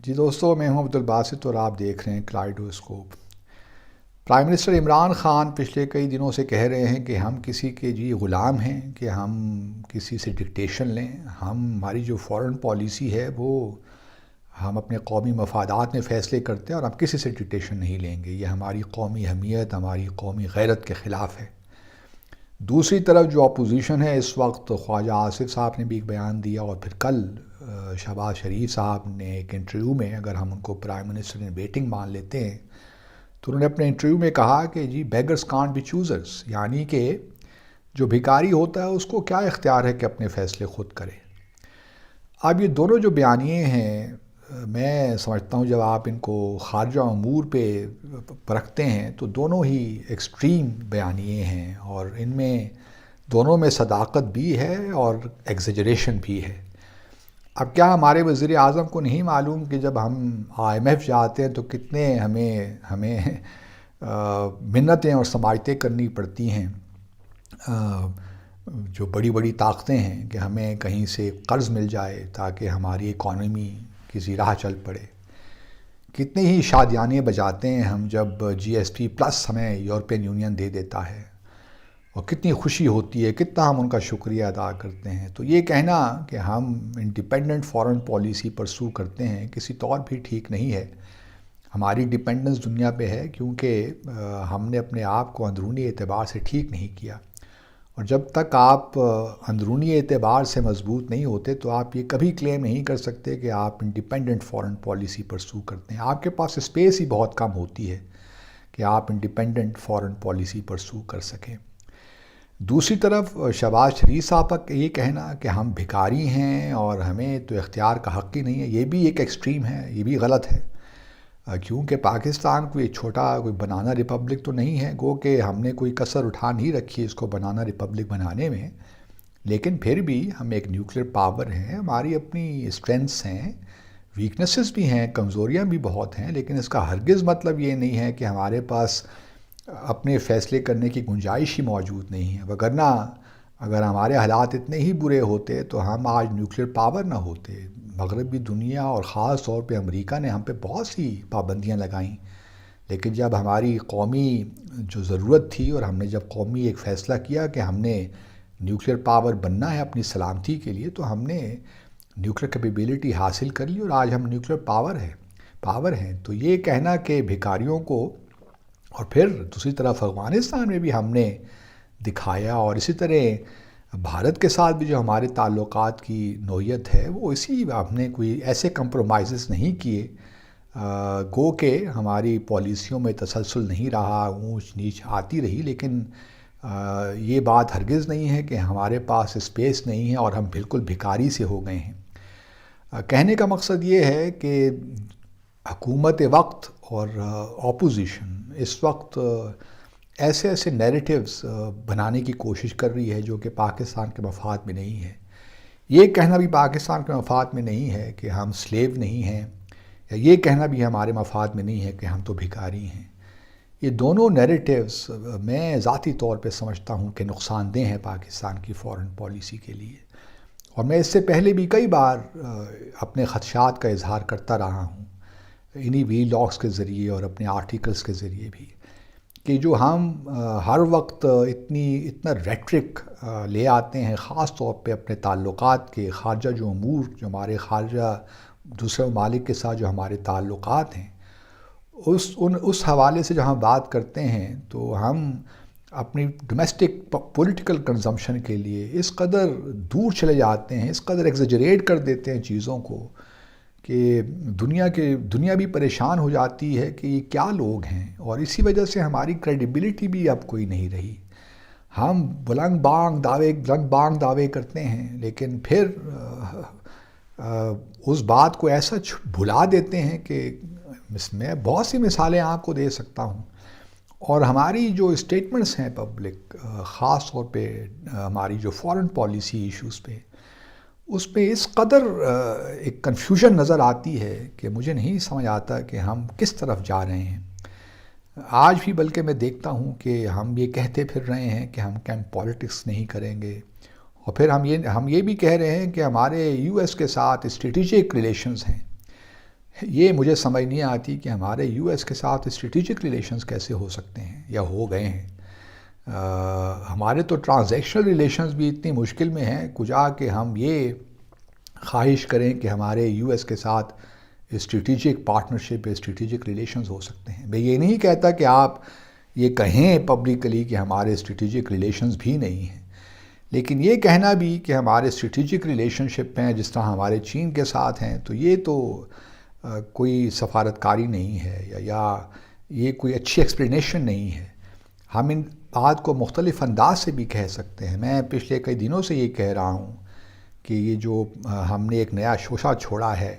جی دوستو، میں ہوں عبدالباسط اور آپ دیکھ رہے ہیں کلائڈوسکوپ۔ پرائم منسٹر عمران خان پچھلے کئی دنوں سے کہہ رہے ہیں کہ ہم کسی کے غلام ہیں، کہ ہم کسی سے ڈکٹیشن لیں۔ ہماری جو فورن پالیسی ہے وہ ہم اپنے قومی مفادات میں فیصلے کرتے ہیں اور ہم کسی سے ڈکٹیشن نہیں لیں گے۔ یہ ہماری قومی اہمیت، ہماری قومی غیرت کے خلاف ہے۔ دوسری طرف جو اپوزیشن ہے، اس وقت خواجہ آصف صاحب نے بھی ایک بیان دیا، اور پھر کل شہباز شریف صاحب نے ایک انٹرویو میں، اگر ہم ان کو پرائم منسٹر ان ویٹنگ مان لیتے ہیں، تو انہوں نے اپنے انٹرویو میں کہا کہ بیگرز کانٹ بی چوزرز، یعنی کہ جو بھکاری ہوتا ہے اس کو کیا اختیار ہے کہ اپنے فیصلے خود کرے۔ اب یہ دونوں جو بیانیے ہیں، میں سمجھتا ہوں جب آپ ان کو خارجہ امور پہ پرکھتے ہیں تو دونوں ہی ایکسٹریم بیانیے ہیں، اور ان میں دونوں میں صداقت بھی ہے اور ایگزیجریشن بھی ہے۔ اب کیا ہمارے وزیر اعظم کو نہیں معلوم کہ جب ہم IMF جاتے ہیں تو کتنے ہمیں منتیں اور سماجتیں کرنی پڑتی ہیں، جو بڑی بڑی طاقتیں ہیں، کہ ہمیں کہیں سے قرض مل جائے تاکہ ہماری اکانومی کسی راہ چل پڑے۔ کتنے ہی شادیانے بجاتے ہیں ہم جب GSP+ ہمیں یورپین یونین دے دیتا ہے، اور کتنی خوشی ہوتی ہے، کتنا ہم ان کا شکریہ ادا کرتے ہیں۔ تو یہ کہنا کہ ہم انڈیپینڈنٹ فورن پالیسی پرسو کرتے ہیں کسی طور بھی ٹھیک نہیں ہے۔ ہماری ڈیپینڈنس دنیا پہ ہے کیونکہ ہم نے اپنے آپ کو اندرونی اعتبار سے ٹھیک نہیں کیا، اور جب تک آپ اندرونی اعتبار سے مضبوط نہیں ہوتے تو آپ یہ کبھی کلیم نہیں کر سکتے کہ آپ انڈیپینڈنٹ فورن پالیسی پرسو کرتے ہیں۔ آپ کے پاس اسپیس ہی بہت کم ہوتی ہے کہ آپ انڈیپینڈنٹ فورن پالیسی پرسو کر سکیں۔ دوسری طرف شہباز شریف صاحب کا یہ کہنا کہ ہم بھکاری ہیں اور ہمیں تو اختیار کا حق ہی نہیں ہے، یہ بھی ایک ایکسٹریم ہے، یہ بھی غلط ہے، کیونکہ پاکستان کوئی چھوٹا کوئی بنانا ریپبلک تو نہیں ہے، گو کہ ہم نے کوئی کسر اٹھا نہیں رکھی اس کو بنانا ریپبلک بنانے میں، لیکن پھر بھی ہم ایک نیوکلیر پاور ہیں، ہماری اپنی اسٹرینتھس ہیں، ویکنسز بھی ہیں، کمزوریاں بھی بہت ہیں، لیکن اس کا ہرگز مطلب یہ نہیں ہے کہ ہمارے پاس اپنے فیصلے کرنے کی گنجائش ہی موجود نہیں ہے۔ وگرنہ اگر ہمارے حالات اتنے ہی برے ہوتے تو ہم آج نیوکلیر پاور نہ ہوتے۔ مغربی دنیا اور خاص طور پہ امریکہ نے ہم پہ بہت سی پابندیاں لگائیں، لیکن جب ہماری قومی جو ضرورت تھی اور ہم نے جب قومی ایک فیصلہ کیا کہ ہم نے نیوکلیر پاور بننا ہے اپنی سلامتی کے لیے، تو ہم نے نیوکلیر کیپیبلٹی حاصل کر لی، اور آج ہم نیوکلیر پاور ہیں۔ تو یہ کہنا کہ بھکاریوں کو، اور پھر دوسری طرف افغانستان میں بھی ہم نے دکھایا، اور اسی طرح بھارت کے ساتھ بھی جو ہمارے تعلقات کی نوعیت ہے وہ ہم نے کوئی ایسے کمپرومائزز نہیں کیے، گو کہ ہماری پالیسیوں میں تسلسل نہیں رہا، اونچ نیچ آتی رہی، لیکن یہ بات ہرگز نہیں ہے کہ ہمارے پاس اسپیس نہیں ہے اور ہم بالکل بھکاری سے ہو گئے ہیں۔ کہنے کا مقصد یہ ہے کہ حکومت وقت اور اپوزیشن اس وقت ایسے نیریٹیوز بنانے کی کوشش کر رہی ہے جو کہ پاکستان کے مفاد میں نہیں ہے۔ یہ کہنا بھی پاکستان کے مفاد میں نہیں ہے کہ ہم سلیو نہیں ہیں، یا یہ کہنا بھی ہمارے مفاد میں نہیں ہے کہ ہم تو بھکاری ہیں۔ یہ دونوں نیریٹیوز میں ذاتی طور پہ سمجھتا ہوں کہ نقصان دہ ہیں پاکستان کی فورن پالیسی کے لیے، اور میں اس سے پہلے بھی کئی بار اپنے خدشات کا اظہار کرتا رہا ہوں، انہی ویلاگس کے ذریعے اور اپنے آرٹیکلز کے ذریعے بھی، کہ جو ہم ہر وقت اتنا ریٹرک لے آتے ہیں، خاص طور پہ اپنے تعلقات کے خارجہ جو امور، جو ہمارے خارجہ دوسرے ممالک کے ساتھ جو ہمارے تعلقات ہیں، اس حوالے سے جب ہم بات کرتے ہیں تو ہم اپنی ڈومیسٹک پولیٹیکل کنزمپشن کے لیے اس قدر دور چلے جاتے ہیں، اس قدر ایگزیجریٹ کر دیتے ہیں چیزوں کو کہ دنیا بھی پریشان ہو جاتی ہے کہ یہ کیا لوگ ہیں، اور اسی وجہ سے ہماری کریڈیبلٹی بھی اب کوئی نہیں رہی۔ ہم بلند بانگ دعوے کرتے ہیں، لیکن پھر اس بات کو ایسا بھلا دیتے ہیں کہ میں بہت سی مثالیں آپ کو دے سکتا ہوں، اور ہماری جو اسٹیٹمنٹس ہیں پبلک، خاص طور پہ ہماری جو فورن پالیسی ایشوز پہ، اس پہ اس قدر ایک کنفیوژن نظر آتی ہے کہ مجھے نہیں سمجھ آتا کہ ہم کس طرف جا رہے ہیں۔ آج بھی بلکہ میں دیکھتا ہوں کہ ہم یہ کہتے پھر رہے ہیں کہ ہم کیمپ پالیٹکس نہیں کریں گے، اور پھر ہم یہ بھی کہہ رہے ہیں کہ ہمارے US کے ساتھ اسٹریٹجک ریلیشنز ہیں، یہ مجھے سمجھ نہیں آتی کہ ہمارے یو ایس کے ساتھ اسٹریٹجک ریلیشنز کیسے ہو سکتے ہیں یا ہو گئے ہیں۔ ہمارے تو ٹرانزیکشنل ریلیشنز بھی اتنی مشکل میں ہیں کجا کہ ہم یہ خواہش کریں کہ ہمارے یو ایس کے ساتھ اسٹریٹجک پارٹنرشپ یا اسٹریٹجک ریلیشنز ہو سکتے ہیں۔ میں یہ نہیں کہتا کہ آپ یہ کہیں پبلکلی کہ ہمارے اسٹریٹجک ریلیشنز بھی نہیں ہیں، لیکن یہ کہنا بھی کہ ہمارے اسٹریٹجک ریلیشن شپ ہیں جس طرح ہمارے چین کے ساتھ ہیں، تو یہ تو کوئی سفارتکاری نہیں ہے یا یہ کوئی اچھی ایکسپلینیشن نہیں ہے۔ ہم ان بات کو مختلف انداز سے بھی کہہ سکتے ہیں۔ میں پچھلے کئی دنوں سے یہ کہہ رہا ہوں کہ یہ جو ہم نے ایک نیا شوشہ چھوڑا ہے،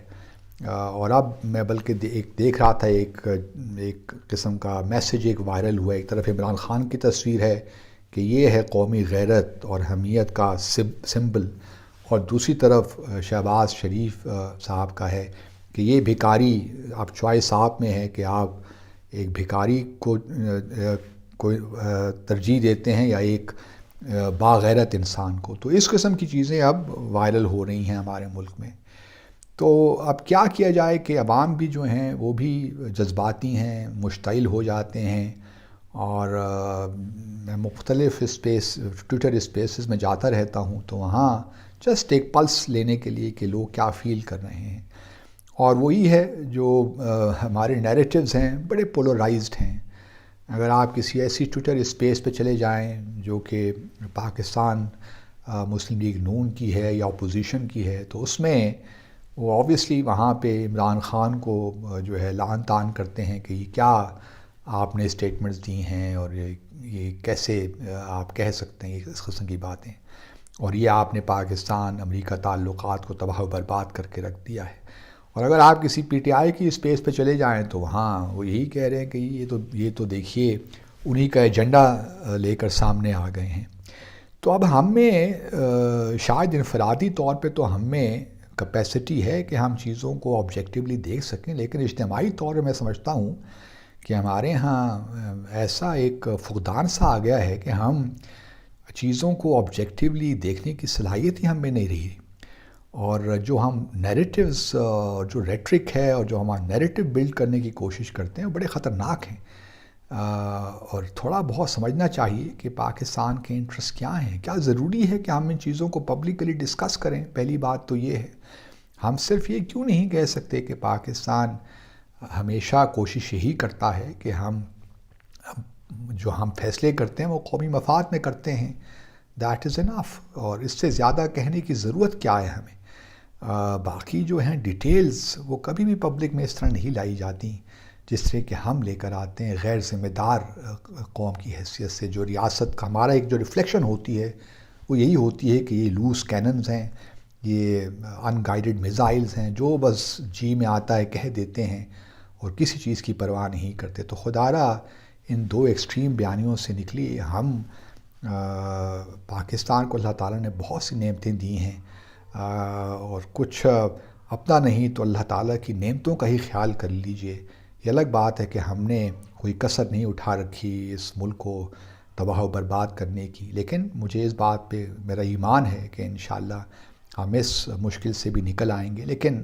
اور اب میں بلکہ دیکھ رہا تھا ایک قسم کا میسیج ایک وائرل ہوا، ایک طرف عمران خان کی تصویر ہے کہ یہ ہے قومی غیرت اور حمیت کا سمبل، اور دوسری طرف شہباز شریف صاحب کا ہے کہ یہ بھکاری، اب چوائس آپ میں ہے کہ آپ ایک بھکاری کو ترجیح دیتے ہیں یا ایک باغیرت انسان کو۔ تو اس قسم کی چیزیں اب وائرل ہو رہی ہیں ہمارے ملک میں۔ تو اب کیا کیا جائے کہ عوام بھی جو ہیں وہ بھی جذباتی ہیں، مشتعل ہو جاتے ہیں، اور میں مختلف ٹویٹر اسپیسز میں جاتا رہتا ہوں تو وہاں جسٹ ایک پلس لینے کے لیے کہ لوگ کیا فیل کر رہے ہیں، اور وہی ہے جو ہمارے نیریٹیوز ہیں بڑے پولرائزڈ ہیں۔ اگر آپ کسی ایسی ٹویٹر اسپیس پہ چلے جائیں جو کہ پاکستان مسلم لیگ نون کی ہے یا اپوزیشن کی ہے، تو اس میں وہ آبویسلی وہاں پہ عمران خان کو جو ہے لعن طعن کرتے ہیں کہ یہ کیا آپ نے اسٹیٹمنٹس دی ہیں، اور یہ کیسے آپ کہہ سکتے ہیں اس قسم کی باتیں، اور یہ آپ نے پاکستان امریکہ تعلقات کو تباہ و برباد کر کے رکھ دیا ہے۔ اور اگر آپ کسی پی ٹی آئی کی اسپیس پہ چلے جائیں تو وہاں وہ یہی کہہ رہے ہیں کہ یہ تو دیکھیے انہی کا ایجنڈا لے کر سامنے آ گئے ہیں۔ تو اب ہم میں شاید انفرادی طور پہ تو ہم میں کیپیسٹی ہے کہ ہم چیزوں کو آبجیکٹیولی دیکھ سکیں، لیکن اجتماعی طور پہ میں سمجھتا ہوں کہ ہمارے ہاں ایسا ایک فقدان سا آ گیا ہے کہ ہم چیزوں کو آبجیکٹیولی دیکھنے کی صلاحیت ہی ہم میں نہیں رہی، اور جو ہم نیریٹیوز، جو ریٹرک ہے اور جو ہمارا نیریٹو بلڈ کرنے کی کوشش کرتے ہیں وہ بڑے خطرناک ہیں، اور تھوڑا بہت سمجھنا چاہیے کہ پاکستان کے انٹرسٹ کیا ہیں، کیا ضروری ہے کہ ہم ان چیزوں کو پبلکلی ڈسکس کریں۔ پہلی بات تو یہ ہے، ہم صرف یہ کیوں نہیں کہہ سکتے کہ پاکستان ہمیشہ کوشش یہی کرتا ہے کہ ہم فیصلے کرتے ہیں وہ قومی مفاد میں کرتے ہیں، دیٹ از انف، اور اس سے زیادہ کہنے کی ضرورت کیا ہے ہمیں۔ باقی جو ہیں ڈیٹیلز وہ کبھی بھی پبلک میں اس طرح نہیں لائی جاتی جس طرح کہ ہم لے کر آتے ہیں غیر ذمہ دار قوم کی حیثیت سے۔ جو ریاست کا ہمارا ایک جو ریفلیکشن ہوتی ہے وہ یہی ہوتی ہے کہ یہ لوز کیننز ہیں، یہ ان گائیڈڈ میزائلز ہیں جو بس جی میں آتا ہے کہہ دیتے ہیں اور کسی چیز کی پرواہ نہیں کرتے۔ تو خدا را ان دو ایکسٹریم بیانیوں سے نکلی ہم پاکستان کو اللہ تعالیٰ نے بہت سی نعمتیں دی ہیں، اور کچھ اپنا نہیں تو اللہ تعالیٰ کی نعمتوں کا ہی خیال کر لیجئے۔ یہ الگ بات ہے کہ ہم نے کوئی کسر نہیں اٹھا رکھی اس ملک کو تباہ و برباد کرنے کی، لیکن مجھے اس بات پہ میرا ایمان ہے کہ انشاءاللہ ہم اس مشکل سے بھی نکل آئیں گے، لیکن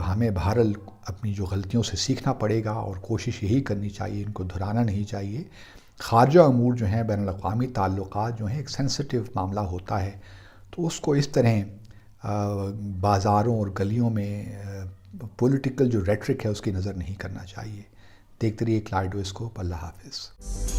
ہمیں بہرحال اپنی جو غلطیوں سے سیکھنا پڑے گا اور کوشش یہی کرنی چاہیے، ان کو دہرانا نہیں چاہیے۔ خارجہ امور جو ہیں، بین الاقوامی تعلقات جو ہیں، ایک سینسٹیو معاملہ ہوتا ہے، تو اس کو اس طرح بازاروں اور گلیوں میں پولیٹیکل جو ریٹرک ہے اس کی نظر نہیں کرنا چاہیے۔ دیکھتے رہیے کلائڈوسکوپ۔ اللہ حافظ۔